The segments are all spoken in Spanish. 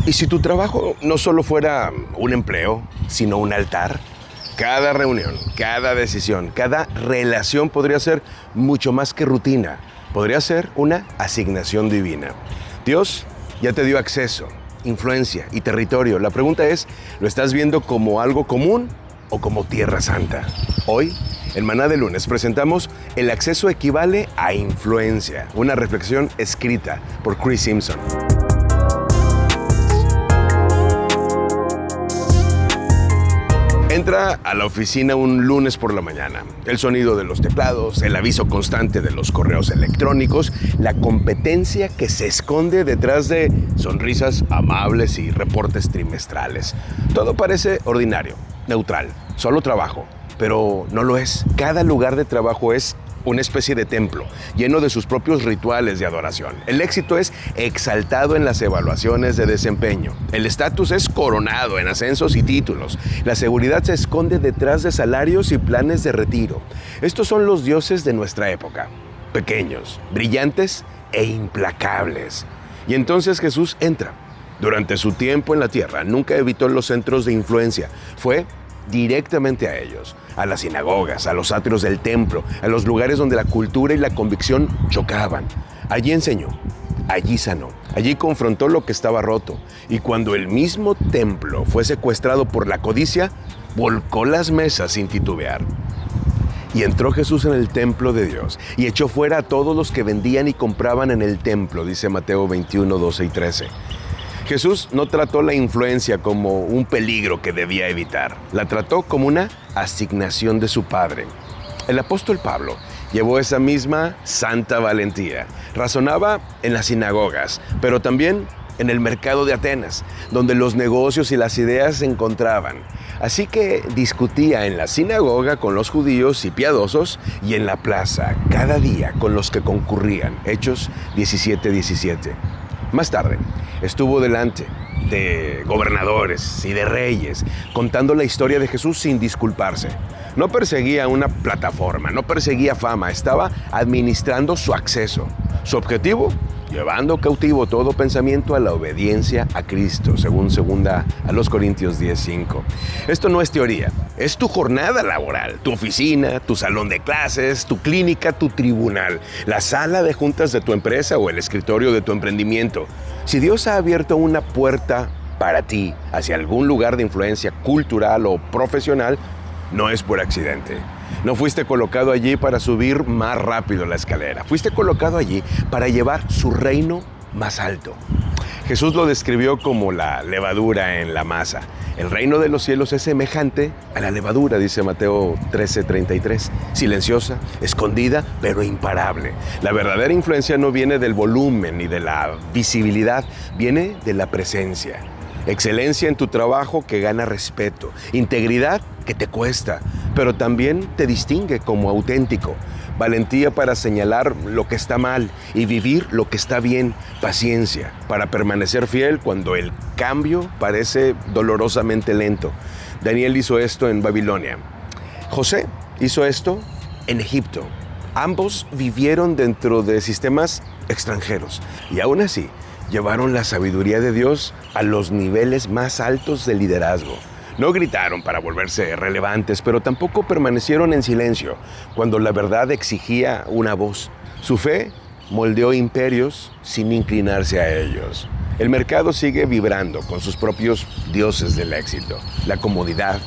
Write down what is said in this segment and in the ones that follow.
¿Y si tu trabajo no solo fuera un empleo, sino un altar? Cada reunión, cada decisión, cada relación podría ser mucho más que rutina. Podría ser una asignación divina. Dios ya te dio acceso, influencia y territorio. La pregunta es, ¿lo estás viendo como algo común o como tierra santa? Hoy, en Maná de Lunes, presentamos El acceso equivale a influencia, una reflexión escrita por Chris Simpson. Entra a la oficina un lunes por la mañana. El sonido de los teclados, el aviso constante de los correos electrónicos, la competencia que se esconde detrás de sonrisas amables y reportes trimestrales. Todo parece ordinario, neutral, solo trabajo, pero no lo es. Cada lugar de trabajo es una especie de templo, lleno de sus propios rituales de adoración. El éxito es exaltado en las evaluaciones de desempeño. El estatus es coronado en ascensos y títulos. La seguridad se esconde detrás de salarios y planes de retiro. Estos son los dioses de nuestra época. Pequeños, brillantes e implacables. Y entonces Jesús entra. Durante su tiempo en la tierra, nunca evitó los centros de influencia. Fue directamente a ellos, a las sinagogas, a los atrios del templo, a los lugares donde la cultura y la convicción chocaban. Allí enseñó, allí sanó, allí confrontó lo que estaba roto. Y cuando el mismo templo fue secuestrado por la codicia, volcó las mesas sin titubear. Y entró Jesús en el templo de Dios y echó fuera a todos los que vendían y compraban en el templo, dice Mateo 21, 12 y 13. Jesús no trató la influencia como un peligro que debía evitar. La trató como una asignación de su Padre. El apóstol Pablo llevó esa misma santa valentía. Razonaba en las sinagogas, pero también en el mercado de Atenas, donde los negocios y las ideas se encontraban. Así que discutía en la sinagoga con los judíos y piadosos y en la plaza cada día con los que concurrían. Hechos 17:17. Más tarde, estuvo delante de gobernadores y de reyes, contando la historia de Jesús sin disculparse. No perseguía una plataforma, no perseguía fama, estaba administrando su acceso. Su objetivo, llevando cautivo todo pensamiento a la obediencia a Cristo, según 2 Corintios 10:5. Esto no es teoría, es tu jornada laboral, tu oficina, tu salón de clases, tu clínica, tu tribunal, la sala de juntas de tu empresa o el escritorio de tu emprendimiento. Si Dios ha abierto una puerta para ti hacia algún lugar de influencia cultural o profesional, no es por accidente. No fuiste colocado allí para subir más rápido la escalera. Fuiste colocado allí para llevar su reino más alto. Jesús lo describió como la levadura en la masa. El reino de los cielos es semejante a la levadura, dice Mateo 13:33. Silenciosa, escondida, pero imparable. La verdadera influencia no viene del volumen ni de la visibilidad, viene de la presencia. Excelencia en tu trabajo que gana respeto, integridad que te cuesta, pero también te distingue como auténtico, valentía para señalar lo que está mal y vivir lo que está bien, paciencia para permanecer fiel cuando el cambio parece dolorosamente lento. Daniel hizo esto en Babilonia. José hizo esto en Egipto. Ambos vivieron dentro de sistemas extranjeros y aún así llevaron la sabiduría de Dios a los niveles más altos de liderazgo. No gritaron para volverse relevantes, pero tampoco permanecieron en silencio cuando la verdad exigía una voz. Su fe moldeó imperios sin inclinarse a ellos. El mercado sigue vibrando con sus propios dioses del éxito, la comodidad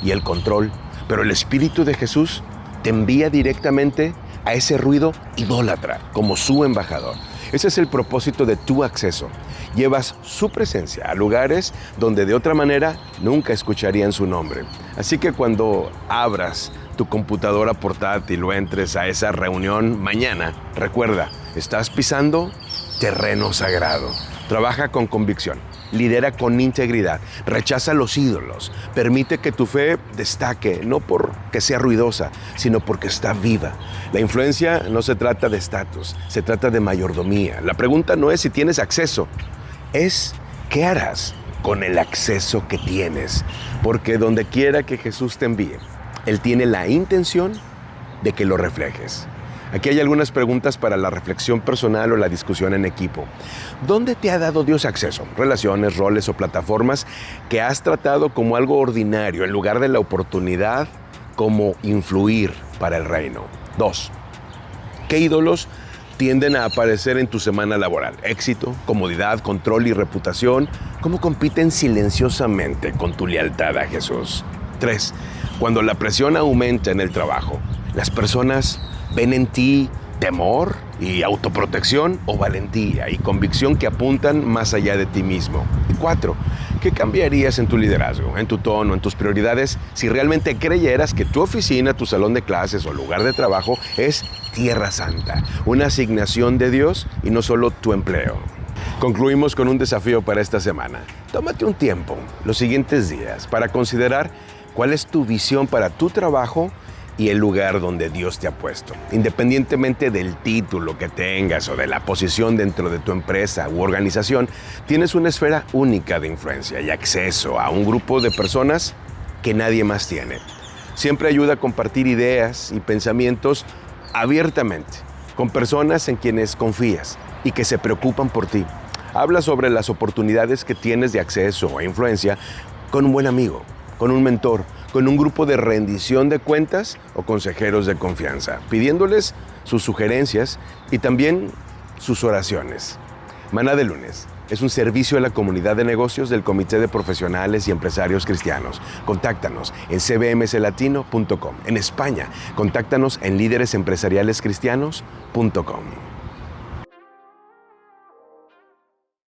y el control, pero el Espíritu de Jesús te envía directamente a ese ruido idólatra como su embajador. Ese es el propósito de tu acceso. Llevas su presencia a lugares donde de otra manera nunca escucharían su nombre. Así que cuando abras tu computadora portátil o entres a esa reunión mañana, recuerda, estás pisando terreno sagrado. Trabaja con convicción, lidera con integridad, rechaza los ídolos, permite que tu fe destaque, no porque sea ruidosa, sino porque está viva. La influencia no se trata de estatus, se trata de mayordomía. La pregunta no es si tienes acceso, es ¿qué harás con el acceso que tienes? Porque donde quiera que Jesús te envíe, Él tiene la intención de que lo reflejes. Aquí hay algunas preguntas para la reflexión personal o la discusión en equipo. ¿Dónde te ha dado Dios acceso? Relaciones, roles o plataformas que has tratado como algo ordinario en lugar de la oportunidad como influir para el reino. 2. ¿Qué ídolos tienden a aparecer en tu semana laboral? Éxito, comodidad, control y reputación. ¿Cómo compiten silenciosamente con tu lealtad a Jesús? 3. Cuando la presión aumenta en el trabajo, las personas ven en ti temor y autoprotección o valentía y convicción que apuntan más allá de ti mismo. Y 4. ¿Qué cambiarías en tu liderazgo, en tu tono, en tus prioridades si realmente creyeras que tu oficina, tu salón de clases o lugar de trabajo es tierra santa, una asignación de Dios y no solo tu empleo? Concluimos con un desafío para esta semana. Tómate un tiempo, los siguientes días, para considerar cuál es tu visión para tu trabajo y el lugar donde Dios te ha puesto. Independientemente del título que tengas o de la posición dentro de tu empresa u organización, tienes una esfera única de influencia y acceso a un grupo de personas que nadie más tiene. Siempre ayuda a compartir ideas y pensamientos abiertamente con personas en quienes confías y que se preocupan por ti. Habla sobre las oportunidades que tienes de acceso e influencia con un buen amigo, con un mentor, con un grupo de rendición de cuentas o consejeros de confianza, pidiéndoles sus sugerencias y también sus oraciones. Maná de Lunes es un servicio a la comunidad de negocios del Comité de Profesionales y Empresarios Cristianos. Contáctanos en cbmslatino.com. En España, contáctanos en líderesempresarialescristianos.com.